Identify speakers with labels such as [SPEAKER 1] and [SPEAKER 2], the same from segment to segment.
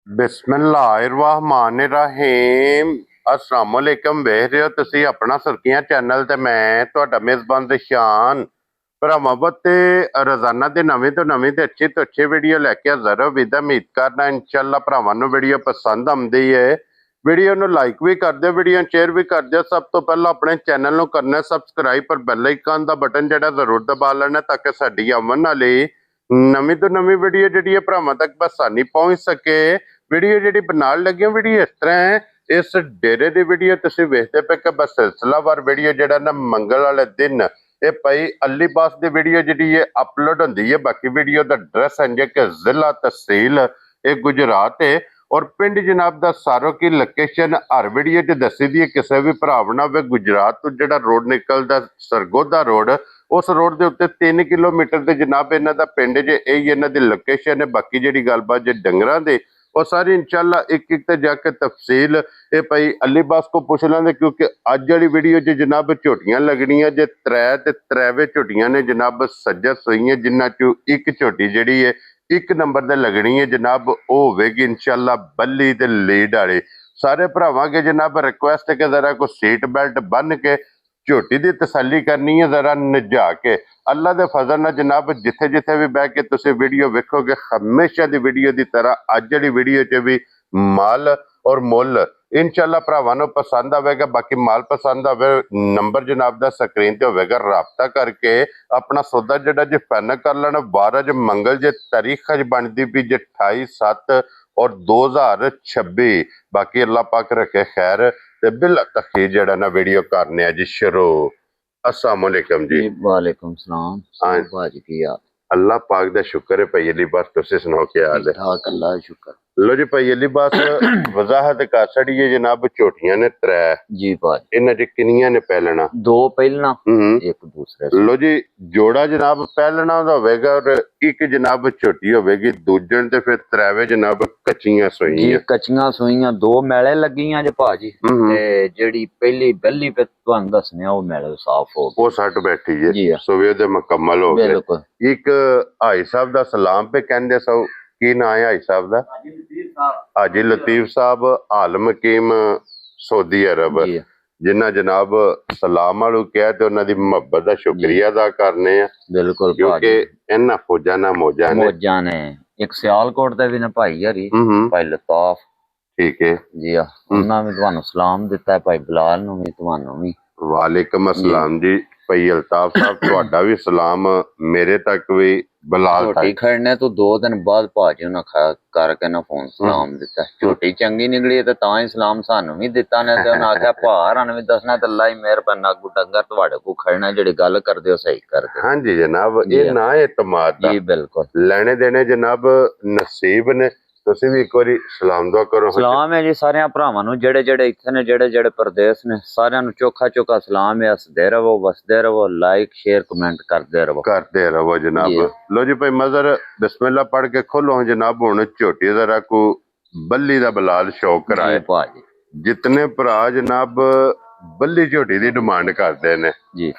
[SPEAKER 1] ਬਿਸਮਿल्लाहिर्रहमानिर्रहीम अस्सलाम वालेकुम। ਵੇਖ ਰਹੇ ਹੋ ਤੁਸੀਂ ਆਪਣਾ ਸੁਰਖੀਆਂ ਚੈਨਲ ਤੇ ਮੈਂ ਤੁਹਾਡਾ ਮੇਜ਼ਬਾਨ ਦਿਸ਼ਾਨ ਭਰਾਵਾਂ ਤੇ ਰੋਜ਼ਾਨਾ ਦੇ ਨਵੇਂ ਤੋਂ ਅੱਛੀ ਵੀਡੀਓ ਲੈ ਕੇ ਹਾਜ਼ਰ ਹਾਂ। ਉਮੀਦ ਕਰਦਾ ਇਨਸ਼ਾਅੱਲਾ ਭਰਾਵਾਂ ਨੂੰ ਵੀਡੀਓ ਪਸੰਦ ਆਉਂਦੀ ਹੈ। ਵੀਡੀਓ ਨੂੰ ਲਾਈਕ ਵੀ ਕਰ ਦਿਓ, ਵੀਡੀਓ ਸ਼ੇਅਰ ਵੀ ਕਰ ਦਿਓ। ਸਭ ਤੋਂ ਪਹਿਲਾਂ ਆਪਣੇ ਚੈਨਲ ਨੂੰ ਕਰਨਾ ਸਬਸਕ੍ਰਾਈਬ ਪਰ ਬੈਲ ਆਈਕਨ ਦਾ ਬਟਨ ਜਿਹੜਾ ਜ਼ਰੂਰ ਦਬਾ ਲੈਣਾ ਤਾਂ ਕਿ ਸਾਡੀ ਆਉਣ ਵਾਲੀ ਨਵੀਂ ਤੋਂ ਨਵੀਂ ਵੀਡੀਓ ਜਿਹੜੀ ਹੈ ਭਰਾਵਾਂ ਤੱਕ ਆਸਾਨੀ ਪਹੁੰਚ ਸਕੇ। ਵੀਡੀਓ ਜਿਹੜੀ ਬਣਾਉਣ ਲੱਗੇ ਵੀਡੀਓ ਇਸ ਤਰ੍ਹਾਂ ਹੈ। ਇਸ ਡੇਰੇ ਦੀ ਵੀਡੀਓ ਤੁਸੀਂ ਵੇਖਦੇ ਪਏ ਕਿ ਬਸ ਸਿਲਸਿਲਾਵਾਰ ਵੀਡੀਓ ਜਿਹੜਾ ਨਾ ਮੰਗਲ ਵਾਲੇ ਦਿਨ ਇਹ ਭਾਈ ਅਲੀਬਾਸ ਦੀ ਵੀਡੀਓ ਜਿਹੜੀ ਹੈ ਅਪਲੋਡ ਹੁੰਦੀ ਹੈ। ਬਾਕੀ ਵੀਡੀਓ ਦਾ ਐਡਰੈਸ ਹੈ ਕਿ ਜ਼ਿਲ੍ਹਾ ਤਹਿਸੀਲ ਇਹ ਗੁਜਰਾਤ ਹੈ ਔਰ ਪਿੰਡ ਜਨਾਬ ਦਾ ਸਾਰੋ ਕੀ ਲੋਕੇਸ਼ਨ ਹਰ ਵੀਡੀਓ 'ਚ ਦੱਸੀ ਦੀ ਹੈ। ਕਿਸੇ ਵੀ ਭਰਾ ਬਣਾ ਵੇ ਗੁਜਰਾਤ ਤੋਂ ਜਿਹੜਾ ਰੋਡ ਨਿਕਲਦਾ ਸਰਗੋਦਾ ਰੋਡ, ਉਸ ਰੋਡ ਦੇ ਉੱਤੇ 3 ਕਿਲੋਮੀਟਰ ਤੇ ਜਨਾਬ ਇਹਨਾਂ ਦਾ ਪਿੰਡ ਜੇ ਇਹ ਇਹਨਾਂ ਦੀ ਲੋਕੇਸ਼ਨ ਹੈ। ਬਾਕੀ ਜਿਹੜੀ ਗੱਲਬਾਤ ਜੇ ਡੰਗਰਾਂ ਦੇ ਉਹ ਸਾਰੀ ਇਨਸ਼ਾਅੱਲਾ ਇੱਕ ਇੱਕ ਤੇ ਜਾ ਕੇ ਤਫਸੀਲ ਇਹ ਭਾਈ ਅਲੀਬਾਸ को ਪੁੱਛ ਲਾਂਗੇ ਕਿਉਂਕਿ ਅੱਜ ਵਾਲੀ ਵੀਡੀਓ 'ਚ ਜਨਾਬ ਝੋਟੀਆਂ ਲੱਗਣੀਆਂ ਜੇ ਤ੍ਰੈਵੇ ਝੋਟੀਆਂ ਨੇ ਜਨਾਬ ਸੱਜਾ ਸੋਈਆਂ, ਜਿਨ੍ਹਾਂ 'ਚੋਂ ਇੱਕ ਝੋਟੀ ਜਿਹੜੀ ਹੈ ਇੱਕ ਨੰਬਰ ਤੇ ਲੱਗਣੀ ਹੈ ਜਨਾਬ ਉਹ ਹੋਵੇਗੀ ਇਨਸ਼ਾਅੱਲਾ ਬੱਲੀ ਤੇ ਲੀਡ ਵਾਲੇ। ਸਾਰੇ ਭਰਾਵਾਂ ਕੇ ਜਨਾਬ ਰਿਕੁਐਸਟ ਹੈ ਕਿ ਜ਼ਰਾ ਕੋ ਸੀਟ ਬੈਲਟ ਬੰਨ ਕੇ ਝੋਟੀ ਦੀ ਤਸੱਲੀ ਕਰਨੀ ਹੈ ਜ਼ਰਾ ਨਜਾ ਕੇ। ਅੱਲਾ ਦੇ ਫਜ਼ਲ ਨਾਲ ਜਨਾਬ ਜਿੱਥੇ ਜਿੱਥੇ ਵੀ ਬਹਿ ਕੇ ਤੁਸੀਂ ਵੀਡੀਓ ਵੇਖੋਗੇ ਹਮੇਸ਼ਾ ਦੀ ਵੀਡੀਓ ਦੀ ਤਰ੍ਹਾਂ ਅੱਜ ਜਿਹੜੀ ਵੀਡੀਓ 'ਚ ਵੀ ਮਾਲ ਔਰ ਮੁੱਲ ਇਨਸ਼ਾਅੱਲਾ ਭਰਾਵਾਂ ਨੂੰ ਪਸੰਦ ਆਵੇਗਾ। ਬਾਕੀ ਮਾਲ ਪਸੰਦ ਆਵੇ ਨੰਬਰ ਜਨਾਬ ਦਾ ਸਕਰੀਨ ਤੇ ਹੋਵੇਗਾ, ਰਾਬਤਾ ਕਰਕੇ ਆਪਣਾ ਸੌਦਾ ਜਿਹੜਾ ਜੇ ਫਾਈਨਲ ਕਰ ਲੈਣਾ। 12 ਜ ਮੰਗਲ ਜੇ ਤਾਰੀਖ ਅੱਜ ਬਣਦੀ ਵੀ ਜੇ 28/7 ਔਰ 2026। ਬਾਕੀ ਅੱਲਾ ਪਾਕ ਰੱਖੇ ਖੈਰ ਤੇ ਬਿਲਾ ਤਖੀਰ ਜਿਹੜਾ ਨਾ ਵੀਡੀਓ ਕਰਨੇ ਆ ਜੀ ਸ਼ੁਰੂ। अस्सलाम वालेकुम जी।
[SPEAKER 2] वालेकुम सलाम।
[SPEAKER 1] हाँ
[SPEAKER 2] भाजी की याद
[SPEAKER 1] अल्लाह पाक दा शुक्र है भाई अलीबास, तुसी सुनाओ क्या हाल है?
[SPEAKER 2] ठाक अल्लाह का शुक्र।
[SPEAKER 1] लो जी भाई अलीबास वजाहत कर छड़ी है जनाब झोटियां ने त्रै
[SPEAKER 2] जी भाजी
[SPEAKER 1] इन्हां च किनियां ने पहलना?
[SPEAKER 2] दो पहलना एक दूसरे से।
[SPEAKER 1] लो जी जोड़ा जनाब पहलना दा होवेगा और एक जनाब झोटी होवेगी दूजन ते फिर त्रेवे जनाब कच्चियां
[SPEAKER 2] जी
[SPEAKER 1] सोईयां।
[SPEAKER 2] कच्चियां सोईयां दो मैले लगियां जे भाजी ते जेड़ी पहली बल्ली पे तुहानू दसने ओ मैले साफ हो
[SPEAKER 1] वो सट बैठी है
[SPEAKER 2] जी
[SPEAKER 1] सुबह दे मुकम्मल हो गए।
[SPEAKER 2] बिल्कुल।
[SPEAKER 1] एक हाई साहब दा सलाम पे कहंदे सो की ना है हाई साहब दा? हाजी लतीफ साहब आलम हकीम सऊदी अरब
[SPEAKER 2] जी
[SPEAKER 1] जिन्ना जनाब सलाम वालू कहा ते उन्हां दी मुहब्बत दा शुक्रिया अदा करने आ
[SPEAKER 2] बिल्कुल
[SPEAKER 1] क्योंकि इन्हां फौजा ना मौजा ने
[SPEAKER 2] एक सियालकोट दे भी ने भाई हरी भाई लताफ
[SPEAKER 1] ठीक है
[SPEAKER 2] जी उन्हां भी तुहानू सलाम दिता है, भाई बिलाल नू भी तुहानू भी
[SPEAKER 1] वालेकुम अस्सलाम जी। भाई अल्ताफ साहब तुहाडा भी सलाम मेरे तक भी बिलाल था।
[SPEAKER 2] झोटी खड़ने तो 2 दिन बाद भाजी उन्हें करके ना फोन सलाम दिता। झोटी चंगी निकली तो तां ही सलाम सानू भी दिता ने ते उन्हें आख्या भारां भी दसना ते अल्लाह ही मेहरबान अगू डंगर तुहाडे को खड़ना जेड़ी गल करदे हो सही करदे।
[SPEAKER 1] हां जी जनाब ये ना एतमाद
[SPEAKER 2] जी बिल्कुल
[SPEAKER 1] लेने देने जनाब नसीब ने। ਤੁਸੀਂ ਵੀ ਇੱਕ ਵਾਰੀ ਸਲਾਮ ਦੁਆ ਕਰੋ।
[SPEAKER 2] ਸਲਾਮ ਹੈ ਜੀ ਸਾਰਿਆਂ ਭਰਾਵਾਂ ਨੂੰ ਜਿਹੜੇ ਜਿਹੜੇ ਇੱਥੇ ਨੇ ਜਿਹੜੇ ਜਿਹੜੇ ਪ੍ਰਦੇਸ਼ ਨੇ ਸਾਰਿਆਂ ਨੂੰ ਚੋਖਾ ਚੋਖਾ ਸਲਾਮ ਹੈ। ਹੱਸਦੇ ਰਹੋ ਵਸਦੇ ਰਹੋ, ਲਾਈਕ ਸ਼ੇਅਰ ਕਮੈਂਟ ਕਰਦੇ ਰਹੋ ਜਨਾਬ। ਲੋ ਜੀ ਭਾਈ ਮਜ਼ਰ ਬਿਸਮਿल्लाह ਪੜ ਕੇ ਖੋਲੋ ਜਨਾਬ। ਹੁਣ ਝੋਟੀ ਜ਼ਰਾ ਕੋ ਬੱਲੀ ਦਾ ਬਲਾਲ ਸ਼ੌਕ ਕਰਾਏ ਭਾਜੀ। ਜਿਤਨੇ ਭਰਾ ਜਨਾਬ ਬੱਲੀ ਝੋਟੀ ਦੀ ਡਿਮਾਂਡ ਕਰਦੇ ਨੇ ਜੀ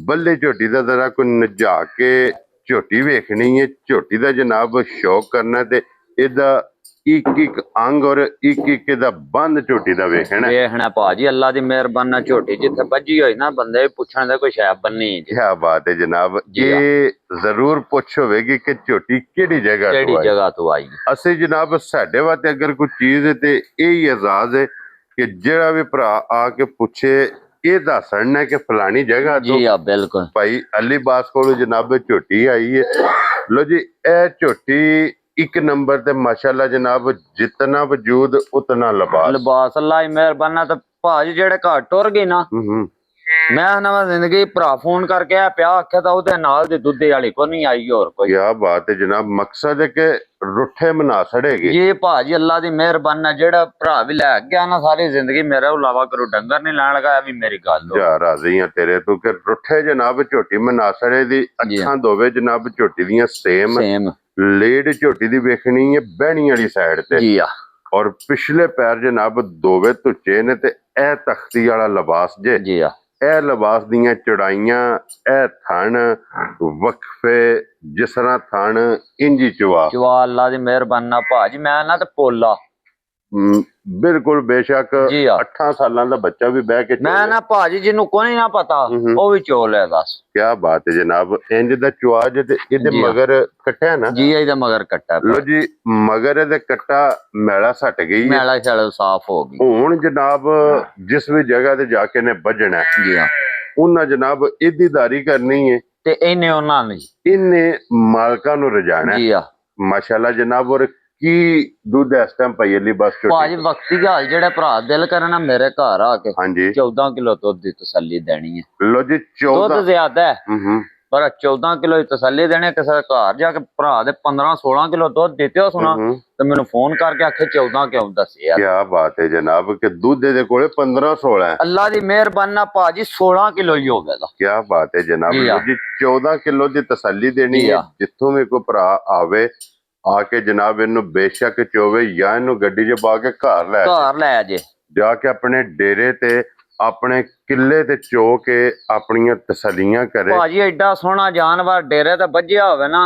[SPEAKER 2] ਬੱਲੀ ਝੋਟੀ ਦਾ ਜ਼ਰਾ ਕੋ ਨਜਾ ਕੇ ਝੋਟੀ ਵੇਖਣੀ ਹੈ, ਝੋਟੀ ਦਾ ਜਨਾਬ ਸ਼ੌਕ ਕਰਨਾ ਤੇ ਇਹਦਾ ਇੱਕ ਇੱਕ ਅੰਗ ਔਰ ਇੱਕ ਇੱਕ ਦਾ ਬੰਦ ਝੋਟੀ ਦਾ ਵੇਖਣਾ ਭਾਜੀ। ਅੱਲਾ ਦੀ ਮਿਹਰਬਾਨੀ ਨਾਲ ਝੋਟੀ ਜਿੱਥੇ ਵੱਜੀ ਹੋਈ ਨਾ ਬੰਦੇ ਪੁੱਛਣ ਦੇ ਕੋਈ ਸ਼ੈ ਬੰਨੀ ਜੀ।
[SPEAKER 1] ਕੀ ਬਾਤ ਹੈ ਜਨਾਬ। ਇਹ ਜ਼ਰੂਰ ਪੁੱਛ ਹੋਵੇਗੀ ਕਿ ਝੋਟੀ ਕਿਹੜੀ ਜਗ੍ਹਾ ਤੋਂ ਆਈ। ਅਸੀਂ ਜਨਾਬ ਸਾਡੇ ਵਾਸਤੇ ਅਗਰ ਕੋਈ ਚੀਜ਼ ਹੈ ਤੇ ਇਹ ਹੀ ਇਜਾਜ਼ ਹੈ ਕਿ ਜਿਹੜਾ ਵੀ ਭਰਾ ਆ ਕੇ ਪੁੱਛੇ ਇਹ ਦੱਸਣਾ ਕਿ ਫਲਾਣੀ ਜਗ੍ਹਾ ਤੋਂ।
[SPEAKER 2] ਜੀ ਬਿਲकुल।
[SPEAKER 1] ਭਾਈ ਅਲੀਬਾਸ ਕੋਲ ਜਨਾਬ ਝੋਟੀ ਆਈ ਹੈ। ਲੋ ਜੀ ਇਹ ਝੋਟੀ एक नंबर ते माशाल्लाह जनाब जितना वजूद उतना लिबास
[SPEAKER 2] अल्लाह की मेहरबानी ते भाजी जेड़े घर टुर गई ना मैं नवा जिंदगी भरा फोन करके आ पिया आखे तो ओदे नाल दी दुद्धे वाली को नहीं आई और कोई।
[SPEAKER 1] क्या बात है जनाब। मकसद है कि रुठे मना सड़ेगी
[SPEAKER 2] जी भाजी अल्लाह दी मेहरबानी है। जेड़ा भरा भी लै गया ना सारी जिंदगी मेरे अलावा करो डंगर नहीं लैन लगाया भी मेरी गल
[SPEAKER 1] जा राजी हां तेरे तू कि रुठे जनाब झोटी मना सड़े दी अखां दोवे जनाब झोटी दियां सेम लीड झोटी दी वेखनी है बहनी वाली साइड ते जी और पिछले पैर जनाब दोवे धुचे ने ते ए तख्ती वाला लिबास जे जी ਇਹ ਲਿਬਾਸ ਦੀਆਂ ਚੜਾਈਆਂ, ਇਹ ਥਣ ਵਕਫੇ, ਜਿਸ ਤਰ੍ਹਾਂ ਥਣ ਇੰਜੀ ਚਵਾ
[SPEAKER 2] ਚਵਾ ਅੱਲਾ ਦੀ ਮਿਹਰਬਾਨੀ ਨਾਲ ਭਾਜੀ ਮੈਂ ਨਾ ਤੇ ਪੋਲਾ
[SPEAKER 1] ਬਿਲਕੁਲ ਬੇਸ਼ੱਕ
[SPEAKER 2] ਜੀ ਆ
[SPEAKER 1] 8 ਸਾਲਾਂ ਦਾ ਬੱਚਾ ਵੀ ਬਹਿ ਕੇ
[SPEAKER 2] ਮੈਂ ਨਾ ਭਾਜੀ ਜਿਹਨੂੰ ਕੋਈ ਨਾ ਪਤਾ ਉਹ ਵੀ ਚੋਲ ਹੈ ਦੱਸ
[SPEAKER 1] ਕਿਆ ਬਾਤ ਹੈ ਜਨਾਬ। ਇੰਜ ਦਾ ਚਵਾ ਜੇ ਤੇ ਇਹਦੇ
[SPEAKER 2] ਜੀ ਆ।
[SPEAKER 1] ਮਗਰ ਕੱਟਿਆ ਨਾ
[SPEAKER 2] ਜੀ ਇਹਦਾ ਮਗਰ ਕੱਟਾ
[SPEAKER 1] ਲੋ ਜੀ, ਮਗਰ ਇਹਦੇ ਕੱਟਾ ਮੈਲਾ ਸੱਟ ਗਈ ਹੈ।
[SPEAKER 2] ਮੈਲਾ ਛੜ ਸਾਫ਼ ਹੋ ਗਈ
[SPEAKER 1] ਹੁਣ ਜਨਾਬ ਜਿਸ ਵੀ ਜਗ੍ਹਾ ਤੇ ਜਾ ਕੇ ਨੇ ਵੱਜਣਾ
[SPEAKER 2] ਜੀ ਆ
[SPEAKER 1] ਉਹਨਾਂ ਜਨਾਬ ਇਹਦੀ ਦਾਰੀ ਕਰਨੀ ਹੈ
[SPEAKER 2] ਤੇ ਇਹਨੇ ਉਹਨਾਂ ਨੇ
[SPEAKER 1] ਇਹਨੇ ਮਾਲਕਾਂ ਨੂੰ ਰਜਾਣਾ
[SPEAKER 2] ਜੀ ਆ
[SPEAKER 1] ਮਾਸ਼ਾਅੱਲਾ ਜਨਾਬ। ਔਰ ਕੀ ਦੁੱਧ ਇਸ ਟਾਈਮ ਪਈ ਲਈ ਬਸ
[SPEAKER 2] ਭਾਜੀ ਵਕਤੀ ਗੱਲ ਜਿਹੜੇ ਭਰਾ ਦਿਲ ਕਰਨਾ ਮੇਰੇ ਘਰ ਆ ਕੇ
[SPEAKER 1] ਹਾਂਜੀ
[SPEAKER 2] 14 ਕਿਲੋ ਦੁੱਧ ਦੀ ਤਸੱਲੀ ਦੇਣੀ ਹੈ।
[SPEAKER 1] ਲੋ ਜੀ 14
[SPEAKER 2] ਦੁੱਧ ਜ਼ਿਆਦਾ ਹੈ
[SPEAKER 1] ਹੂੰ
[SPEAKER 2] ਪਰ 14 ਕਿਲੋ ਦੀ ਤਸੱਲੀ ਦੇਣੇ ਕਿਸੇ ਦੇ ਘਰ ਜਾ ਕੇ ਭਰਾ ਦੇ 15-16 ਕਿਲੋ ਦੁੱਧ ਦਿੱਤੇ ਹੋ ਸੁਣਾ ਤੇ ਮੈਨੂੰ ਫੋਨ ਕਰਕੇ ਆਖੇ 14 ਕਿਉਂ ਦੱਸਿਆ।
[SPEAKER 1] ਕੀ ਬਾਤ ਹੈ ਜਨਾਬ ਕਿ ਦੁੱਧ ਦੇ ਕੋਲੇ 15-16 ਹੈ।
[SPEAKER 2] ਅੱਲਾ ਦੀ ਮਿਹਰਬਾਨੀ ਨਾਲ ਭਾਜੀ 16 ਕਿਲੋ ਹੀ ਹੋ ਗਿਆ ਦਾ।
[SPEAKER 1] ਕੀ ਬਾਤ ਹੈ ਜਨਾਬ
[SPEAKER 2] ਜੀ ਆ।
[SPEAKER 1] ਜੀ 14 ਕਿਲੋ ਦੀ ਤਸੱਲੀ ਦੇਣੀ
[SPEAKER 2] ਜੀ
[SPEAKER 1] ਹੈ।
[SPEAKER 2] ਆ।
[SPEAKER 1] ਜਿੱਥੋਂ ਵੀ ਕੋਈ ਭਰਾ ਆਵੇ ਆ ਕੇ ਜਨਾਬ ਇਹਨੂੰ ਬੇਸ਼ੱਕ ਚੋਵੇ ਜਾਂ ਇਹਨੂੰ ਗੱਡੀ 'ਚ ਪਾ ਕੇ ਘਰ ਲੈ
[SPEAKER 2] ਘਰ ਲੈ ਜੇ
[SPEAKER 1] ਜਾ ਕੇ ਆਪਣੇ ਡੇਰੇ ਤੇ ਆਪਣੇ ਕਿੱਲੇ ਤੇ ਚੋ ਕੇ ਆਪਣੀਆਂ ਤਸੱਲੀਆਂ ਕਰੇ।
[SPEAKER 2] ਭਾਜੀ ਐਡਾ ਸੋਹਣਾ ਜਾਨਵਰ ਡੇਰੇ ਤੇ ਵੱਜਿਆ ਹੋਵੇ ਨਾ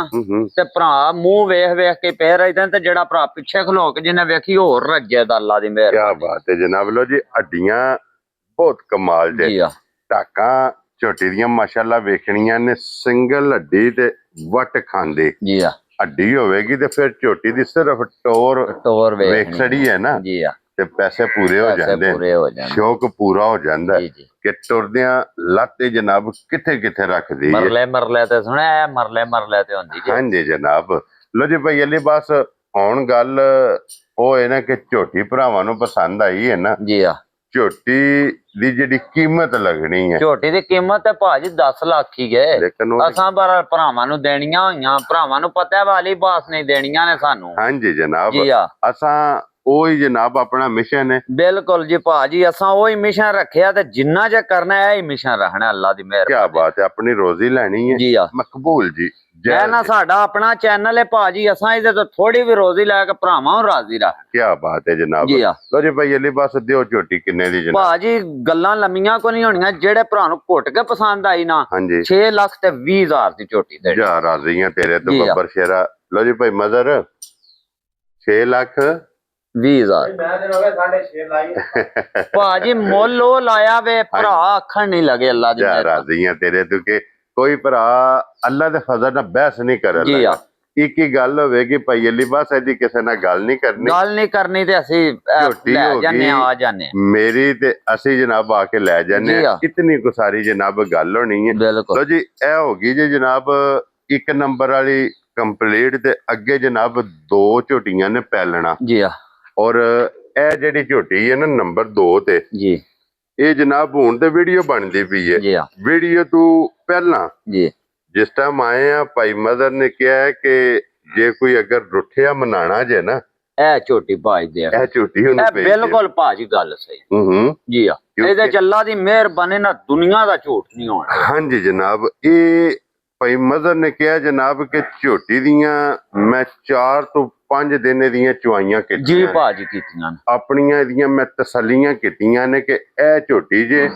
[SPEAKER 2] ਤੇ ਭਰਾ ਮੂੰਹ ਵੇਖ ਵੇਖ ਕੇ ਪੈ ਰਹਿੰਦੇ ਤੇ ਜਿਹੜਾ ਭਰਾ ਪਿੱਛੇ ਖਲੋ ਕੇ ਜਿਹਨੇ ਵੇਖੀ ਹੋਰ ਰੱਜੇ ਦਾ ਅੱਲਾ ਦੀ
[SPEAKER 1] ਕੀ
[SPEAKER 2] ਮਿਹਰਬਾਨੀ।
[SPEAKER 1] ਬਾਤ ਹੈ ਜਨਾਬ। ਲੋ ਜੀ ਹੱਡੀਆਂ ਬਹੁਤ ਕਮਾਲ
[SPEAKER 2] ਜੀ
[SPEAKER 1] ਜੇ
[SPEAKER 2] ਆ
[SPEAKER 1] ਟਾਕਾਂ ਝੋਟੀ ਦੀਆਂ ਮਾਸ਼ਾਅੱਲਾ ਵੇਖਣੀਆਂ ਨੇ ਸਿੰਗਲ ਹੱਡੀ ਤੇ ਵੱਟ ਖਾਂਦੇ
[SPEAKER 2] ਜੀ ਆ
[SPEAKER 1] ਹੱਡੀ ਹੋਵੇਗੀ ਤੇ ਫਿਰ ਝੋਟੀ ਦੀ ਸਿਰਫ ਟੋਰ
[SPEAKER 2] ਟੋਰ
[SPEAKER 1] ਵੇਖ ਛੜੀ ਹੈ ਨਾ
[SPEAKER 2] ਜੀ ਆ
[SPEAKER 1] ਤੇ ਪੈਸੇ ਪੂਰੇ ਹੋ
[SPEAKER 2] ਪੈਸੇ
[SPEAKER 1] ਜਾਂਦੇ
[SPEAKER 2] ਪੂਰੇ ਹੋ ਜਾਂਦੇ
[SPEAKER 1] ਸ਼ੌਕ ਪੂਰਾ ਹੋ ਜਾਂਦਾ
[SPEAKER 2] ਜੀ ਜੀ
[SPEAKER 1] ਕਿ ਟੁਰਦਿਆਂ ਲੱਤੇ ਜਨਾਬ ਕਿੱਥੇ ਕਿੱਥੇ ਰੱਖਦੀ ਹੈ।
[SPEAKER 2] ਮਰਲੇ ਤੇ ਸੁਣਿਆ ਮਰਲੇ ਤੇ ਹੁੰਦੀ ਜੀ।
[SPEAKER 1] ਹਾਂਜੀ ਜਨਾਬ। ਲੋ ਜੀ ਭਾਈ ਅਲੀ ਬਸ ਹੁਣ ਗੱਲ ਉਹ ਹੈ ਨਾ ਕਿ ਝੋਟੀ ਭਰਾਵਾਂ ਨੂੰ ਪਸੰਦ ਆਈ ਹੈ ਨਾ
[SPEAKER 2] ਜੀ ਆ
[SPEAKER 1] ਝੋਟੀ ਦੀ ਜਿਹੜੀ ਕੀਮਤ ਲੱਗਣੀ ਹੈ
[SPEAKER 2] ਝੋਟੀ ਦੀ ਕੀਮਤ ਤੇ ਭਾਜੀ 10 ਲੱਖ ਹੀ ਗਏ
[SPEAKER 1] ਲੇਕਿਨ ਉਹ
[SPEAKER 2] ਅਸਾਂ ਪਰ ਭਰਾਵਾਂ ਨੂੰ ਦੇਣੀਆਂ ਹੋਈਆਂ ਭਰਾਵਾਂ ਨੂੰ ਪਤਾ ਹੈ ਵਾਲੀ ਬਾਸ ਨਹੀਂ ਦੇਣੀਆਂ ਨੇ ਸਾਨੂੰ
[SPEAKER 1] ਹਾਂਜੀ ਜਨਾਬ
[SPEAKER 2] ਜੀ ਆ
[SPEAKER 1] ਅਸਾਂ ਉਹੀ ਜਨਾਬ ਆਪਣਾ ਮਿਸ਼ਨ ਹੈ।
[SPEAKER 2] ਬਿਲਕੁਲ ਜੀ ਭਾਜੀ ਅਸਾਂ ਉਹੀ ਮਿਸ਼ਨ ਰੱਖਿਆ ਤੇ ਜਿੰਨਾ ਜੇ ਕਰਨਾ ਹੈ ਇਹ ਮਿਸ਼ਨ ਰੱਖਣਾ ਅੱਲਾ ਦੀ
[SPEAKER 1] ਕੀ
[SPEAKER 2] ਮਿਹਰਬਾਨੀ।
[SPEAKER 1] ਬਾਤ ਹੈ ਆਪਣੀ ਰੋਜ਼ੀ ਲੈਣੀ ਹੈ
[SPEAKER 2] ਜੀ ਆ
[SPEAKER 1] ਮਕਬੂਲ ਜੀ।
[SPEAKER 2] ਇਹ ਨਾ ਸਾਡਾ ਆਪਣਾ ਚੈਨਲ ਹੈ ਭਾਜੀ ਅਸਾਂ ਇਹਦੇ ਤੋਂ ਥੋੜੀ ਵੀ ਰੋਜ਼ੀ ਲੈ ਕੇ ਭਰਾਵਾਂ ਨੂੰ ਰਾਜ਼ੀ ਰੱਖ।
[SPEAKER 1] ਕੀ ਬਾਤ ਹੈ ਜਨਾਬ।
[SPEAKER 2] ਜੀ ਆ
[SPEAKER 1] ਲੋ ਜੀ ਭਾਈ ਅਲੀ ਬਸ ਦਿਓ ਝੋਟੀ ਕਿੰਨੇ ਦੀ ਜਨਾਬ।
[SPEAKER 2] ਭਾਜੀ ਗੱਲਾਂ ਲੰਮੀਆਂ ਕੋ ਨਹੀਂ ਹੋਣੀਆਂ ਜਿਹੜੇ ਭਰਾ ਨੂੰ ਘੁੱਟ ਕੇ ਪਸੰਦ ਆਈ ਨਾ
[SPEAKER 1] ਹਾਂਜੀ
[SPEAKER 2] 6 ਲੱਖ ਤੇ 20 ਹਜ਼ਾਰ ਦੀ ਝੋਟੀ ਦੇ
[SPEAKER 1] ਜਾ ਰਾਜ਼ੀਆਂ ਤੇਰੇ ਤੋਂ
[SPEAKER 2] ਜੀ ਆ।
[SPEAKER 1] ਬੱਬਰ ਸ਼ੇਰਾ। ਲੋ ਜੀ ਭਾਈ ਮਜ਼ਰ 6 ਲੱਖ
[SPEAKER 2] 20 ਹਜ਼ਾਰ
[SPEAKER 3] ਮੈਂ ਤੇ ਹੋਵੇ 6.5 ਲਾਈ
[SPEAKER 2] ਭਾਜੀ ਮੁੱਲ ਉਹ ਲਾਇਆ ਵੇ ਭਰਾ ਆਖਣ ਨਹੀਂ ਲੱਗੇ ਅੱਲਾ ਦੀ
[SPEAKER 1] ਜਾ
[SPEAKER 2] ਮਿਹਰਬਾਨੀ।
[SPEAKER 1] ਰਾਜ਼ੀਆਂ ਤੇਰੇ ਤੋਂ ਕਿ ਕੋਈ ਭਰਾ ਅੱਲਾ ਦੇ ਫਜ਼ਲ ਨਾਲ ਬਹਿਸ ਨਹੀਂ ਕਰਨ
[SPEAKER 2] ਜੀ
[SPEAKER 1] ਲੱਗਾ।
[SPEAKER 2] ਆ
[SPEAKER 1] ਇੱਕ ਹੀ ਗੱਲ ਹੋਵੇਗੀ ਭਾਈ ਅਲੀ ਬਸ ਇਹਦੀ ਕਿਸੇ ਨਾਲ ਗੱਲ ਨਹੀਂ ਕਰਨੀ।
[SPEAKER 2] ਗੱਲ ਨਹੀਂ ਕਰਨੀ ਤੇ ਅਸੀਂ
[SPEAKER 1] ਝੋਟੀ
[SPEAKER 2] ਲੈ
[SPEAKER 1] ਹੋ
[SPEAKER 2] ਜਾਂਦੇ
[SPEAKER 1] ਗਈ।
[SPEAKER 2] ਆ ਜਾਂਦੇ
[SPEAKER 1] ਮੇਰੀ ਤੇ ਅਸੀਂ ਜਨਾਬ ਆ ਕੇ ਲੈ ਜਾਂਦੇ
[SPEAKER 2] ਜੀ
[SPEAKER 1] ਹਾਂ।
[SPEAKER 2] ਆ।
[SPEAKER 1] ਇਤਨੀ ਕੁ ਸਾਰੀ ਜਨਾਬ ਗੱਲ ਹੋਣੀ ਹੈ।
[SPEAKER 2] ਬਿਲਕੁਲ
[SPEAKER 1] ਲੋ ਜੀ ਇਹ ਹੋ ਗਈ ਜੀ ਜਨਾਬ 1 ਨੰਬਰ ਵਾਲੀ ਕੰਪਲੀਟ ਤੇ ਅੱਗੇ ਜਨਾਬ 2 ਝੋਟੀਆਂ ਨੇ ਪੈਲਣਾ
[SPEAKER 2] ਜੀ ਆ
[SPEAKER 1] ਔਰ ਇਹ ਜਿਹੜੀ ਝੋਟੀ ਹੈ ਨਾ ਨੰਬਰ 2 ਤੇ
[SPEAKER 2] ਜੀ
[SPEAKER 1] ਇਹ ਜਨਾਬ ਹੁਣ ਤੇ ਵੀਡੀਓ ਬਣਦੀ ਪਈ ਹੈ।
[SPEAKER 2] ਜੀ ਆ
[SPEAKER 1] ਵੀਡੀਓ ਤੋਂ ਪਹਿਲਾਂ
[SPEAKER 2] ਜੀ
[SPEAKER 1] ਜਿਸ ਟਾਈਮ ਆਏ ਆ ਭਾਈ ਮਦਰ ਨੇ ਕਿਹਾ ਹੈ ਕਿ ਜੇ ਕੋਈ ਅਗਰ ਰੁੱਠਿਆ ਮਨਾਣਾ ਜੇ ਨਾ
[SPEAKER 2] ਇਹ ਝੋਟੀ ਭਾਜ ਦੇ
[SPEAKER 1] ਇਹ ਝੋਟੀ ਉਹਨੂੰ
[SPEAKER 2] ਇਹ
[SPEAKER 1] ਭੇਜ ਦਿਓ।
[SPEAKER 2] ਬਿਲਕੁਲ ਭਾਜੀ ਗੱਲ ਸਹੀ
[SPEAKER 1] ਹੂੰ
[SPEAKER 2] ਜੀ ਆ ਇਹਦੇ ਚ ਅੱਲਾ ਦੀ ਮਿਹਰਬਾਨੀ ਨਾਲ ਦੁਨੀਆ ਦਾ ਝੂਠ ਨਹੀਂ ਹੋਣਾ।
[SPEAKER 1] ਹਾਂਜੀ ਜਨਾਬ ਇਹ ਭਾਈ ਮਦਰ ਨੇ ਕਿਹਾ ਜਨਾਬ ਕਿ ਝੋਟੀ ਦੀਆਂ ਮੈਂ 4 ਤੋਂ 5 ਦਿਨ ਦੀਆਂ ਚੁਆਈਆਂ
[SPEAKER 2] ਜੀ
[SPEAKER 1] ਕੀਤੀਆਂ
[SPEAKER 2] ਭਾਜੀ ਕੀਤੀਆਂ ਨੇ।
[SPEAKER 1] ਆਪਣੀਆਂ ਇਹਦੀਆਂ ਮੈਂ ਤਸੱਲੀਆਂ ਕੀਤੀਆਂ ਨੇ ਕਿ ਇਹ ਝੋਟੀ ਜੇ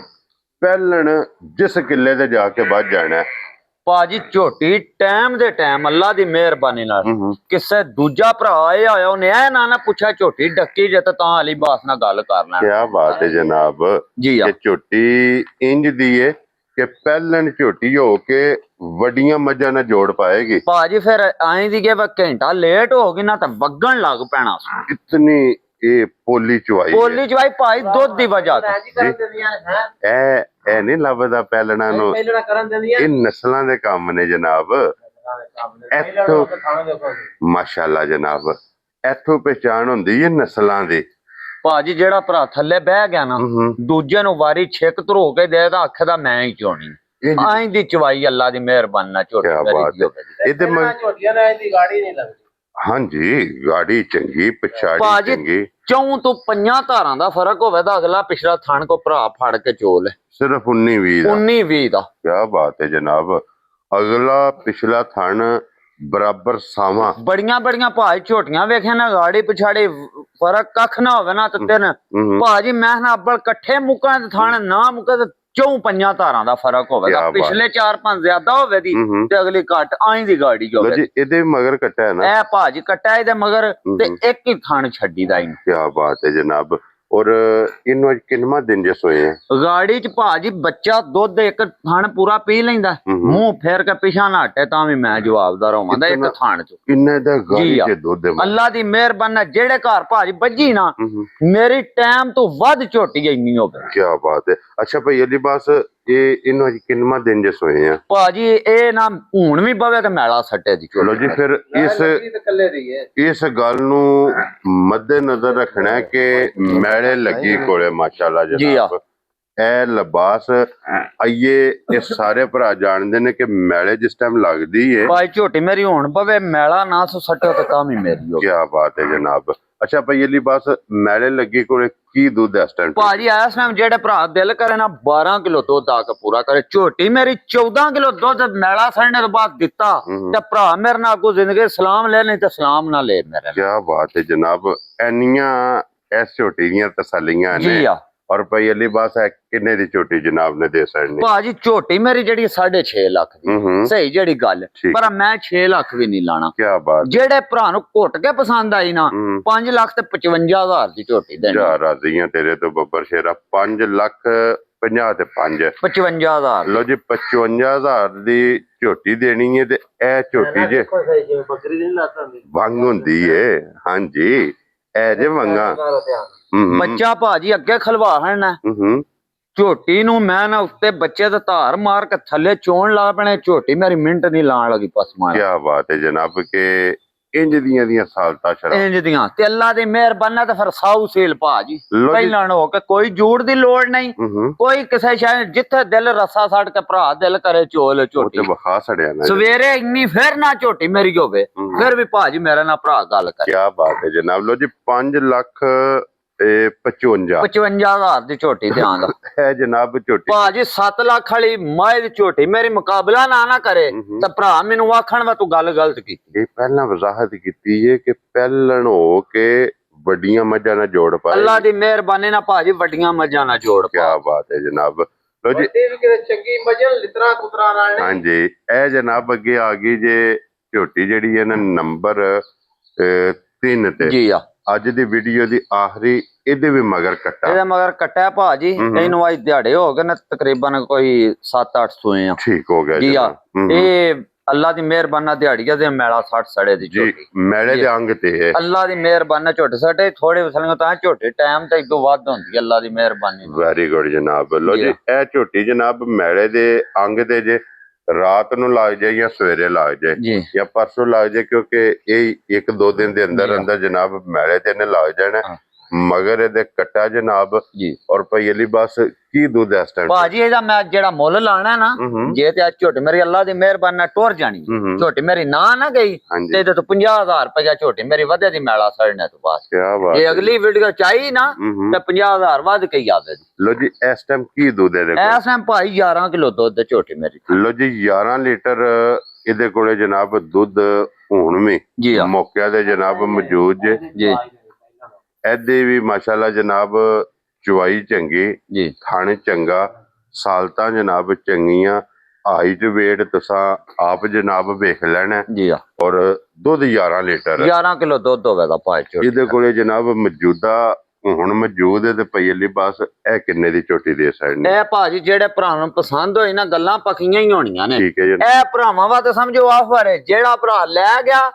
[SPEAKER 1] ਪਹਿਲਣ ਜਿਸ ਕਿੱਲੇ ਤੇ ਜਾ ਕੇ ਵੱਜ ਜਾਣਾ ਹੈ।
[SPEAKER 2] ਭਾਜੀ ਝੋਟੀ ਟਾਈਮ ਦੇ ਟਾਈਮ ਅੱਲਾ ਦੀ ਮਿਹਰਬਾਨੀ ਨਾਲ ਕਿਸੇ ਦੂਜਾ ਭਰਾ ਆਇਆ ਹੋਇਆ ਉਹਨੇ ਇਹ ਨਾ ਪੁੱਛਿਆ ਝੋਟੀ ਡੱਕੀ ਜੇ ਤਾਂ ਅਲੀ ਬਾਸ ਨਾਲ ਗੱਲ ਕਰ ਲੈਣ।
[SPEAKER 1] ਕਿਆ ਬਾਤ ਹੈ ਜਨਾਬ
[SPEAKER 2] ਜੀ ਆ
[SPEAKER 1] ਕਿ ਝੋਟੀ ਇੰਜ ਦੀ ਏ ਕਿ ਪਹਿਲਣ ਝੋਟੀ ਹੋ ਕੇ ਵੱਡੀਆਂ ਮੱਝਾਂ ਨਾਲ ਜੋੜ ਪਾਏਗੀ।
[SPEAKER 2] ਭਾਜੀ ਫਿਰ ਆਈ ਦੀ ਕਿ ਘੰਟਾ ਲੇਟ ਹੋ ਗਈ ਨਾ ਤਾਂ ਵਗਣ ਲੱਗ ਪੈਣਾ ਸੀ।
[SPEAKER 1] ਇਤਨੀ ਇਹ ਪੋਲੀ ਚੁਆਈ
[SPEAKER 2] ਬੋਲੀ ਜਵਾਈ ਭਾਈ ਦੁੱਧ ਦੀ ਵਜ੍ਹਾ ਤੋਂ
[SPEAKER 3] ਜੀ ਕਰਨ ਦਿੰਦੀਆਂ ਹੈ
[SPEAKER 1] ਇਹ ਨਹੀਂ ਲੱਭਦਾ ਪਹਿਲਣਾ ਨੂੰ।
[SPEAKER 3] ਪਹਿਲਾਂ ਕਰਨ ਦਿੰਦੀਆਂ
[SPEAKER 1] ਇਹ ਨਸਲਾਂ ਦੇ ਕੰਮ ਨੇ ਜਨਾਬ।
[SPEAKER 3] ਪਹਿਲਾਂ
[SPEAKER 1] ਇੱਥੋਂ
[SPEAKER 3] ਖਾਣਾ ਦੇਖੋ
[SPEAKER 1] ਮਾਸ਼ਾਅੱਲਾ ਜਨਾਬ ਇੱਥੋਂ ਪਹਿਚਾਣ ਹੁੰਦੀ ਹੈ ਨਸਲਾਂ ਦੀ।
[SPEAKER 2] ਭਾਜੀ ਜਿਹੜਾ ਭਰਾ ਥੱਲੇ ਬਹਿ ਗਿਆ ਨਾ ਦੂਜੇ ਨੂੰ ਵਾਰੀ ਛਿੱਕ ਧਰੋ ਕੇ ਦੇ ਦਾ ਅੱਖ ਦਾ ਮੈਂ ਹੀ ਚੋਣੀ ਆਈ ਦੀ ਚਵਾਈ ਅੱਲਾ ਦੀ ਮਿਹਰਬਾਨੀ ਨਾਲ ਝੋਟੀ
[SPEAKER 1] ਕਿਆ ਬਾਤ ਹੈ। ਇਹਦੇ
[SPEAKER 3] ਪਹਿਲਾਂ ਝੋਟੀਆਂ ਨਾਲ ਇਹਦੀ ਗਾੜੀ ਨਹੀਂ ਲੱਗਦੀ।
[SPEAKER 1] ਹਾਂਜੀ ਗਾੜੀ ਚੰਗੀ ਪਛਾੜੀ
[SPEAKER 2] ਭਾਜੀ
[SPEAKER 1] ਚੰਗੀ
[SPEAKER 2] ਚੌਂ ਤੋਂ 5 ਧਾਰਾਂ ਦਾ ਫਰਕ ਹੋਵੇ ਤਾਂ ਅਗਲਾ ਪਿਛਲਾ ਥਣ ਕੋ ਭਰਾ ਫੜ ਕੇ ਚੋਲ
[SPEAKER 1] ਸਿਰਫ 19-20 ਦਾ।
[SPEAKER 2] 19-20 ਦਾ
[SPEAKER 1] ਕਿਆ ਬਾਤ ਹੈ ਜਨਾਬ। ਅਗਲਾ ਪਿਛਲਾ ਥਣ ਬਰਾਬਰ ਸਾਵਾਂ।
[SPEAKER 2] ਬੜੀਆਂ ਬੜੀਆਂ ਭਾਈ ਝੋਟੀਆਂ ਵੇਖਿਆ ਨਾ ਗਾੜੀ ਪਿਛਾੜੀ ਫਰਕ ਕੱਖ ਨਾ ਹੋਵੇ ਨਾ ਤੇ ਤਿੰਨ ਭਾਜੀ ਮੈਂ ਨਾ ਅੱਬਲ ਇਕੱਠੇ ਮੁੱਕਾਂ ਤੇ ਥਣ ਨਾ ਮੁੱਕੇ ਤੇ 4-5 ਧਾਰਾਂ ਦਾ ਫਰਕ ਹੋਵੇਗਾ।
[SPEAKER 1] ਕਿਆ ਬਾਤ।
[SPEAKER 2] ਪਿਛਲੇ 4-5 ਜ਼ਿਆਦਾ ਹੋਵੇ ਦੀ
[SPEAKER 1] ਹੂੰ।
[SPEAKER 2] ਤੇ ਅਗਲੀ ਘੱਟ ਆਈ ਦੀ ਗਾੜੀ
[SPEAKER 1] ਲੋ
[SPEAKER 2] ਹੋਵੇ।
[SPEAKER 1] ਜੀ ਇਹਦੇ ਮਗਰ ਕੱਟਾ ਹੈ ਨਾ,
[SPEAKER 2] ਇਹ ਭਾਜੀ ਕੱਟਾ ਇਹਦੇ ਮਗਰ ਤੇ ਇੱਕ ਹੀ ਥਣ ਛੱਡੀ ਦਾ ਇਹਨੂੰ।
[SPEAKER 1] ਕੀ ਬਾਤ ਹੈ ਜਨਾਬ। ਔਰ ਇਹਨੂੰ ਅੱਜ ਕਿੰਨਵਾਂ ਦਿਨ ਜੇ ਸੋਏ ਆ?
[SPEAKER 2] ਗਾੜੀ ਚ ਭਾਜੀ ਬੱਚਾ ਦੁੱਧ ਇੱਕ ਥਣ ਪੂਰਾ ਪੀ ਲੈਂਦਾ, ਮੂੰਹ ਫੇਰ ਕੇ ਪਿਛਾ ਨਾ ਹਟੇ ਤਾਂ ਵੀ ਮੈਂ ਜਵਾਬਦਾਰ ਹੋਵਾਂਗਾ ਇੱਕ ਥਣ ਚ।
[SPEAKER 1] ਕਿੰਨੇ ਦਾ ਗਾੜੀ
[SPEAKER 2] ਜੀ ਆ।
[SPEAKER 1] ਚ ਦੁੱਧ ਹੈ?
[SPEAKER 2] ਅੱਲਾ ਦੀ ਮਿਹਰਬਾਨੀ ਜਿਹੜੇ ਘਰ ਭਾਜੀ ਵੱਜੀ ਨਾ ਮੇਰੀ ਟਾਈਮ ਤੋਂ ਵੱਧ ਝੋਟੀ ਇੰਨੀ ਹੋਵੇ।
[SPEAKER 1] ਕੀ ਬਾਤ ਹੈ। ਅੱਛਾ ਭਾਈ ਅਲੀ ਬਾਸ, ਇਹਨੂੰ ਅੱਜ ਕਿੰਨਵਾਂ ਦਿਨ ਜੇ ਸੋਏ ਆ?
[SPEAKER 2] ਭਾਜੀ ਇਹ ਨਾ ਹੁਣ ਵੀ ਬਵੇ ਤੇ ਮੈਲਾ ਸੱਟੇ ਦੀ
[SPEAKER 1] ਚਲੋ ਜੀ ਫਿਰ ਇਸ ਗੱਲ ਨੂੰ ਮੱਦੇ ਨਜ਼ਰ ਰੱਖਣਾ ਹੈ ਕਿ ਮੈਲੇ ਲੱਗੀ ਕੋਲੇ ਮਾਸ਼ਾਅੱਲਾ
[SPEAKER 2] ਜੀ ਆ।
[SPEAKER 1] ਜਨਾਬ। ਇਹ ਲਿਬਾਸ ਆਈਏ ਇਹ ਸਾਰੇ ਭਰਾ ਜਾਣਦੇ ਨੇ ਕਿ ਮੈਲੇ ਜਿਸ ਟਾਈਮ ਲੱਗਦੀ ਹੈ।
[SPEAKER 2] ਭਾਈ ਝੋਟੀ ਮੇਰੀ ਹੁਣ ਪਵੇ ਮੈਲਾ ਨਾ ਸੋ ਸੱਟੋ ਤੇ ਤਾਂ ਵੀ ਮੇਰੀ ਹੋ।
[SPEAKER 1] ਕੀ ਬਾਤ ਹੈ ਜਨਾਬ। ਅੱਛਾ ਭਾਈ ਅਲੀ ਬਾਸ, ਮੈਲੇ ਲੱਗੀ ਕੋਲੇ ਕੀ ਦੁੱਧ ਹੈ ਇਸ ਟਾਈਮ?
[SPEAKER 2] ਭਾਜੀ ਇਸ ਟਾਈਮ ਜਿਹੜੇ ਭਰਾ ਦਿਲ ਕਰੇ ਨਾ 12 ਕਿਲੋ ਦੁੱਧ ਆ ਕੇ ਪੂਰਾ ਕਰੇ। ਝੋਟੀ ਮੇਰੀ 14 ਕਿਲੋ ਦੁੱਧ ਮੈਲਾ ਸੜਨੇ ਤੋਂ ਬਾਅਦ ਦਿੱਤਾ ਤੇ ਭਰਾ ਮੇਰੇ ਨਾਲ ਅੱਗੋਂ ਜ਼ਿੰਦਗੀ ਸਲਾਮ ਲੈ ਨਹੀਂ ਤੇ ਸਲਾਮ ਨਾ ਲੈ ਮੇਰੇ।
[SPEAKER 1] ਕੀ ਬਾਤ ਹੈ ਜਨਾਬ। ਐਨੀਆਂ ਇਸ ਝੋਟੀ ਦੀਆਂ ਤਸੱਲੀਆਂ ਨੇ।
[SPEAKER 2] ਜੀ ਆ।
[SPEAKER 1] ਔਰ ਭਾਈ ਅਲੀ ਬਾਸ ਹੈ ਕਿੰਨੇ ਦੀ ਝੋਟੀ ਜਨਾਬ ਨੇ ਦੇ ਸਕਣੀ?
[SPEAKER 2] ਭਾਜੀ ਝੋਟੀ ਮੇਰੀ ਜਿਹੜੀ 6.5 ਲੱਖ ਦੀ ਸਹੀ ਜਿਹੜੀ ਗੱਲ, ਪਰ ਮੈਂ 6 ਲੱਖ ਵੀ ਨਹੀਂ ਲਾਣਾ।
[SPEAKER 1] ਕੀ ਬਾਤ।
[SPEAKER 2] ਜਿਹੜੇ ਭਰਾ ਨੂੰ ਘੁੱਟ ਕੇ ਪਸੰਦ ਆਈ ਨਾ 5 ਲੱਖ ਤੇ 55,000 ਦੀ ਝੋਟੀ ਦੇਣੀ।
[SPEAKER 1] ਜਾ ਰਾਜ਼ੀਆਂ ਤੇਰੇ ਤੋਂ ਬੱਬਰ ਸ਼ੇਰਾ। 5 ਲੱਖ 50 ਤੇ 5
[SPEAKER 2] 55,000।
[SPEAKER 1] ਲੋ ਜੀ 55,000 ਦੀ ਝੋਟੀ ਦੇਣੀ ਹੈ ਤੇ ਇਹ ਝੋਟੀ ਜੇ
[SPEAKER 3] ਬੱਕਰੀ ਨਹੀਂ ਲਾਤਾ ਹੁੰਦੀ
[SPEAKER 1] ਵੰਗ ਹੁੰਦੀ ਏ। ਹਾਂਜੀ ਇਹ ਜੇ ਵੰਗਾ।
[SPEAKER 2] ਬੱਚਾ ਭਾਜੀ ਅੱਗੇ ਖਲਵਾਹਣ ਨਾ ਝੋਟੀ ਨੂੰ ਮੈਂ ਨਾ ਉੱਤੇ ਬੱਚੇ ਦਾ ਧਾਰ ਮਾਰ ਕੇ ਥੱਲੇ ਚੋਣ ਲਾ ਪੈਣੇ। ਝੋਟੀ ਮੇਰੀ ਮਿੰਟ ਨਹੀਂ ਲਾਣ ਲੱਗੀ ਪਸਮਾ।
[SPEAKER 1] ਕੀ ਬਾਤ ਹੈ ਜਨਾਬ ਕਿ ਇੰਜ ਦੀਆਂ ਸਾਲਤਾ ਸ਼ਰਾ
[SPEAKER 2] ਇੰਜ ਦੀਆਂ ਤੇ ਅੱਲਾ ਦੀ ਮਿਹਰਬਾਨੀ ਤੇ ਫਿਰ ਸਾਊ ਸੇਲ ਭਾਜੀ ਪਹਿਲਾਂ ਹੋ ਕੇ ਕੋਈ ਜੂੜ ਦੀ ਲੋੜ ਨਹੀਂ। ਕੋਈ ਕਿਸੇ ਸ਼ਾਇਦ ਜਿੱਥੇ ਦਿਲ ਰੱਸਾ ਛੱਡ ਕੇ ਭਰਾ ਦਿਲ ਕਰੇ ਚੋਲ ਝੋਟੀ
[SPEAKER 1] ਉੱਤੇ ਬਖਾ ਛੜਿਆ ਨਾ।
[SPEAKER 2] ਸਵੇਰੇ ਇੰਨੀ ਫਿਰ ਨਾ ਝੋਟੀ ਮੇਰੀ ਹੋਵੇ ਫਿਰ ਵੀ ਭਾਜੀ ਮੇਰੇ ਨਾਲ ਭਰਾ ਗੱਲ ਕਰੇ।
[SPEAKER 1] ਕੀ ਬਾਤ ਹੈ ਜਨਾਬ। ਲੋ ਜੀ 5 ਲੱਖ
[SPEAKER 2] 55,000 ਦੀ ਝੋਟੀ ਧਿਆਨ ਦਾ
[SPEAKER 1] ਹੈ ਜਨਾਬ। ਝੋਟੀ
[SPEAKER 2] ਭਾਜੀ 7 ਲੱਖ ਵਾਲੀ ਮਾਏ ਦੀ ਝੋਟੀ ਮੇਰੀ ਮੁਕਾਬਲਾ ਨਾ ਕਰੇ ਤਾਂ ਭਰਾ ਮੈਨੂੰ ਆਖਣ ਵਾ ਤੂੰ ਗੱਲ ਗਲਤ ਕੀਤੀ।
[SPEAKER 1] ਇਹ ਪਹਿਲਾਂ ਵਜ਼ਾਹਤ ਕੀਤੀ ਹੈ ਕਿ ਪਹਿਲਣ ਹੋ ਕੇ ਵੱਡੀਆਂ ਮੱਝਾਂ ਨਾਲ ਜੋੜ ਪਾਏ।
[SPEAKER 2] ਅੱਲਾ ਦੀ ਮਿਹਰਬਾਨੀ ਨਾਲ ਭਾਜੀ ਵੱਡੀਆਂ ਮੱਝਾਂ ਨਾਲ ਜੋੜ
[SPEAKER 1] ਕੀ ਬਾਤ ਹੈ ਜਨਾਬ। ਲੋ ਜੀ
[SPEAKER 3] ਚੰਗੀ ਮਜਲ ਲਿਤਰਾ ਕੁਤਰਾ ਨਾਲ।
[SPEAKER 1] ਹਾਂਜੀ ਇਹ ਜਨਾਬ ਅੱਗੇ ਆ ਗਈ ਜੇ ਝੋਟੀ ਜਿਹੜੀ ਹੈ ਨਾ ਨੰਬਰ 3 ਤੇ।
[SPEAKER 2] ਜੀ ਆ।
[SPEAKER 1] ਅੱਜ ਦੀ ਵੀਡੀਓ ਦੀ ਆਖਰੀ ਇਹਦੇ ਵੀ ਮਗਰ ਕੱਟਾ।
[SPEAKER 2] ਇਹਦੇ ਮਗਰ ਕੱਟਿਆ ਭਾਜੀ ਇਹਨੂੰ ਅੱਜ ਦਿਹਾੜੇ ਹੋ ਗਏ ਨੇ ਤਕਰੀਬਨ ਕੋਈ 7-8 ਸੂਏ ਆ।
[SPEAKER 1] ਠੀਕ ਹੋ ਗਿਆ
[SPEAKER 2] ਜੀ ਆ। ਇਹ ਅੱਲਾ ਦੀ ਮਿਹਰਬਾਨੀ ਦਿਹਾੜੀਆਂ ਦੇ ਮੈਲਾ 60 ਸੜੇ ਦੀ ਝੋਟੀ
[SPEAKER 1] ਮੈਲੇ ਦੇ ਅੰਗ ਤੇ ਹੈ।
[SPEAKER 2] ਅੱਲਾ ਦੀ ਮਿਹਰਬਾਨੀ ਝੋਟੇ ਸਾਡੇ ਥੋੜੇ ਵਸਲੀਆਂ ਤਾਂ ਝੋਟੇ ਟਾਈਮ ਤੇ ਇਦੋਂ ਵੱਧ ਹੁੰਦੀ ਅੱਲਾ ਦੀ ਮਿਹਰਬਾਨੀ।
[SPEAKER 1] ਵੈਰੀ ਗੁੱਡ ਜਨਾਬ। ਲੋ ਜੀ ਇਹ ਝੋਟੀ ਜਨਾਬ ਮੈਲੇ ਦੇ ਅੰਗ ਦੇ ਜੇ ਰਾਤ ਨੂੰ ਲੱਗ ਜਾਏ ਜਾਂ ਸਵੇਰੇ ਲੱਗ ਜਾਏ ਜਾਂ ਪਰਸੋਂ ਲੱਗ ਜਾਏ ਕਿਉਂਕਿ ਇਹ 1-2 ਦਿਨ ਦੇ ਅੰਦਰ ਅੰਦਰ ਜਨਾਬ ਮੈਲੇ ਤੇ ਨੇ ਲੱਗ ਜਾਣਾ। ਮਗਰ ਇਹਦੇ ਕੱਟਾ ਜਨਾਬ। ਔਰ ਭਾਈ ਅਲੀ ਬਾਸ ਕੀ ਦੁੱਧ ਹੈ ਇਸ ਟਾਈਮ?
[SPEAKER 2] ਭਾਜੀ ਇਹਦਾ ਮੈਂ ਜਿਹੜਾ ਮੁੱਲ ਲਾਣਾ ਨਾ ਜੇ ਤੇ ਅੱਜ ਝੋਟੀ ਮੇਰੀ ਅੱਲਾ ਦੀ ਮਿਹਰਬਾਨੀ ਨਾਲ ਟੁਰ ਜਾਣੀ ਝੋਟੀ ਮੇਰੀ ਨਾ ਗਈ ਤੇ ਇਹਦੇ ਤੋਂ 50,000 ਰੁਪਇਆ ਝੋਟੀ ਮੇਰੀ ਵਧੇ ਦੀ ਮੈਲਾ ਸੜਨੇ ਤੋਂ ਬਾਅਦ।
[SPEAKER 1] ਕੀ ਬਾਤ।
[SPEAKER 2] ਇਹ ਅਗਲੀ ਵੀਡੀਓ ਚਾਹੀ ਨਾ ਤੇ 50,000 ਵੱਧ ਕੇ ਆਵੇ।
[SPEAKER 1] ਲੋ ਜੀ ਇਸ ਟਾਈਮ ਕੀ ਦੁੱਧ ਹੈ?
[SPEAKER 2] ਇਸ ਟਾਈਮ ਭਾਈ 11 ਕਿਲੋ ਦੁੱਧ ਝੋਟੀ ਮੇਰੀ।
[SPEAKER 1] ਲੋ ਜੀ 11 ਲੀਟਰ ਇਹਦੇ ਕੋਲੇ ਜਨਾਬ ਦੁੱਧ ਹੁਣ ਵੀ ਮੌਕਿਆਂ ਦੇ ਜਨਾਬ ਮੌਜੂਦ ਜੇ। ਇਹਦੇ ਵੀ ਮਾਸ਼ਾਅੱਲਾ ਜਨਾਬ ਚਵਾਈ ਚੰਗੀ ਖਾਣੇ ਚੰਗਾ ਸਾਲਤਾਂ ਜਨਾਬ ਚੰਗੀਆਂ ਹਾਈਟ ਵੇਟ ਤੁਸਾਂ ਆਪ ਜਨਾਬ ਵੇਖ ਲੈਣਾ। ਔਰ ਦੁੱਧ 11 ਲੀਟਰ
[SPEAKER 2] 11 ਕਿਲੋ ਦੁੱਧ ਹੋਵੇਗਾ ਭਾਈ ਝੋਟੀ
[SPEAKER 1] ਇਹਦੇ ਕੋਲੇ ਜਨਾਬ ਮੌਜੂਦਾ ਹੁਣ ਮੌਜੂਦ ਹੈ ਤੇ ਪਈ ਅਲੀ ਬਾਸ ਇਹ ਕਿੰਨੇ ਦੀ ਝੋਟੀ ਦੇ ਸਕਦੇ?
[SPEAKER 2] ਇਹ ਭਾਜੀ ਜਿਹੜੇ ਭਰਾ ਨੂੰ ਪਸੰਦ ਹੋਈ ਨਾ ਗੱਲਾਂ ਪੱਕੀਆਂ ਹੀ ਹੋਣੀਆਂ ਨੇ।
[SPEAKER 1] ਠੀਕ ਹੈ ਜੀ।
[SPEAKER 2] ਇਹ ਭਰਾਵਾਂ ਵਾ ਤੇ ਸਮਝੋ ਆਫਰ ਜਿਹੜਾ ਭਰਾ ਲੈ ਗਿਆ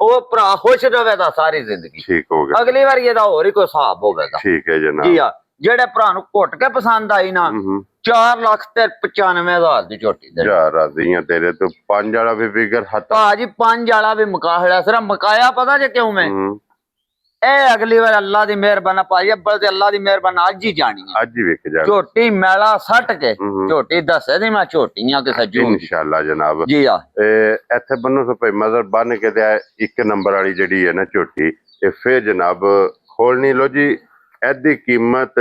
[SPEAKER 2] ਉਹ ਭਰਾ ਖੁਸ਼ ਰਵੇਗਾ ਸਾਰੀ ਜ਼ਿੰਦਗੀ।
[SPEAKER 1] ਠੀਕ ਹੋ ਗਿਆ।
[SPEAKER 2] ਅਗਲੀ ਵਾਰ ਇਹਦਾ ਹੋਰ ਹੀ ਕੋਈ ਹਿਸਾਬ ਹੋਵੇਗਾ।
[SPEAKER 1] ਠੀਕ ਹੈ ਜਨਾਬ।
[SPEAKER 2] ਜੀ ਆ। ਜਿਹੜੇ ਭਰਾ ਨੂੰ ਘੁੱਟ ਕੇ ਪਸੰਦ ਆਈ ਨਾ 4 ਲੱਖ ਤੇ 95,000 ਦੀ ਝੋਟੀ ਦੇ।
[SPEAKER 1] ਜਾ ਰਾਜ਼ੀਆਂ ਤੇਰੇ ਤੋਂ 5 ਵਾਲਾ ਵੀ ਫਿਕਰ ਹੱਥ
[SPEAKER 2] ਭਾਜੀ 5 ਵਾਲਾ ਵੀ ਮੁਕਾਹੜਾ ਸਿਰਫ ਮਕਾਇਆ ਪਤਾ ਜੇ ਕਿਉਂ ਮੈਂ ਇਹ ਅਗਲੀ ਵਾਰ ਅੱਲਾ ਦੀ ਮਿਹਰਬਾਨੀ ਭਾਈ ਅੱਬਲ ਤੇ ਅੱਲਾ ਦੀ ਮਿਹਰਬਾਨੀ ਅੱਜ ਹੀ ਜਾਣੀ ਹੈ।
[SPEAKER 1] ਅੱਜ ਹੀ ਵੇਖ ਜਾ
[SPEAKER 2] ਝੋਟੀ ਮੈਲਾ ਸੱਟ ਕੇ ਝੋਟੀ ਦੱਸੇ ਦੀ ਮੈਂ ਝੋਟੀਆਂ ਕਿਸੇ ਜੂ
[SPEAKER 1] ਇਨਸ਼ਾਅੱਲਾ ਜਨਾਬ।
[SPEAKER 2] ਜੀ ਆ।
[SPEAKER 1] ਇੱਥੇ ਬੰਨੋ ਸੋ ਭਾਈ ਮਜ਼ਰ ਬੰਨ ਕੇ ਤੇ 1 ਨੰਬਰ ਵਾਲੀ ਜਿਹੜੀ ਹੈ ਨਾ ਝੋਟੀ ਇਹ ਫੇਰ ਜਨਾਬ ਖੋਲਣੀ। ਲੋ ਜੀ ਇਹਦੀ ਕੀਮਤ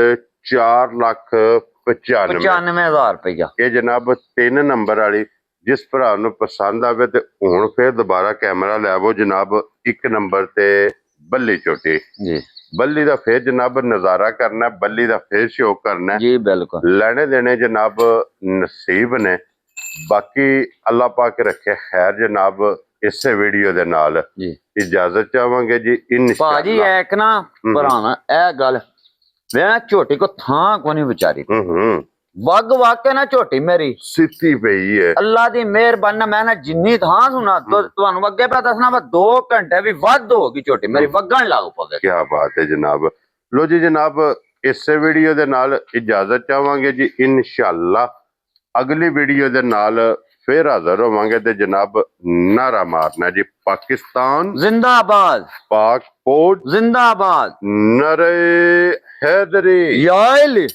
[SPEAKER 1] 4,95,000
[SPEAKER 2] ਰੁਪਇਆ।
[SPEAKER 1] ਇਹ ਜਨਾਬ 3 ਨੰਬਰ ਵਾਲੀ ਜਿਸ ਭਰਾ ਨੂੰ ਪਸੰਦ ਆਵੇ ਤੇ ਹੁਣ ਫੇਰ ਦੁਬਾਰਾ ਕੈਮਰਾ ਲੈ ਆਵੋ ਜਨਾਬ 1 ਨੰਬਰ ਤੇ ਬੱਲੀ ਝੋਟੀ ਬੱਲੀ ਦਾ ਫੇਰ ਜਨਾਬ ਨਜ਼ਾਰਾ ਕਰਨਾ, ਬੱਲੀ ਦਾ ਫੇਰ ਸ਼ੌਕ ਕਰਨਾ।
[SPEAKER 2] ਜੀ ਬਿਲकुल
[SPEAKER 1] ਲੈਣੇ ਦੇਣੇ ਜਨਾਬ ਨਸੀਬ ਨੇ। ਬਾਕੀ ਅੱਲਾਹ ਪਾਕ ਰੱਖੇ ਖੈਰ ਜਨਾਬ। ਇਸੇ ਵੀਡੀਓ ਦੇ ਨਾਲ
[SPEAKER 2] ਜੀ
[SPEAKER 1] ਇਜਾਜ਼ਤ ਚਾਹਾਂਗੇ ਜੀ
[SPEAKER 2] ਭਾਜੀ।
[SPEAKER 1] ਇਨਸ਼ਾਅੱਲਾ।
[SPEAKER 2] ਇੱਕ ਨਾ ਭਰਾਵਾ ਇਹ ਗੱਲ ਮੈਂ ਝੋਟੀ ਕੋ ਥਾਂ ਕੋ ਨਹੀਂ ਵਿਚਾਰੀ ਵਗ ਵਾਕੇ ਨਾ ਝੋਟੀ ਮੇਰੀ
[SPEAKER 1] ਸਿੱਧੀ ਪਈ ਹੈ।
[SPEAKER 2] ਅੱਲਾ ਦੀ ਮਿਹਰਬਾਨੀ ਨਾਲ ਮੈਂ ਨਾ ਜਿੰਨੀ ਥਾਂ ਸੁਣਾ ਤੁਹਾਨੂੰ ਅੱਗੇ ਪਾ ਦੱਸਣਾ ਵਾ 2 ਘੰਟੇ ਵੀ ਵੱਧ ਹੋ ਗਈ ਝੋਟੀ ਮੇਰੀ ਵਗਣ ਲੱਗ ਪਵੇ।
[SPEAKER 1] ਕੀ ਬਾਤ ਹੈ ਜਨਾਬ। ਲੋ ਜੀ ਜਨਾਬ ਇਸੇ ਵੀਡੀਓ ਦੇ ਨਾਲ ਇਜਾਜ਼ਤ ਚਾਹਾਂਗੇ ਜੀ ਇਨਸ਼ਾਅੱਲਾ। ਅਗਲੀ ਵੀਡੀਓ ਦੇ ਨਾਲ ਫੇਰ ਹਾਜ਼ਰ ਹੋਵਾਂਗੇ ਤੇ ਜਨਾਬ ਨਾਰਾ ਮਾਰਨਾ ਜੀ ਪਾਕਿਸਤਾਨ
[SPEAKER 2] जिंदाबाद,
[SPEAKER 1] ਪਾਕ ਫੌਜ
[SPEAKER 2] जिंदाबाद,
[SPEAKER 1] ਨਰੇ ਹੈਦਰੀ।
[SPEAKER 2] या अली।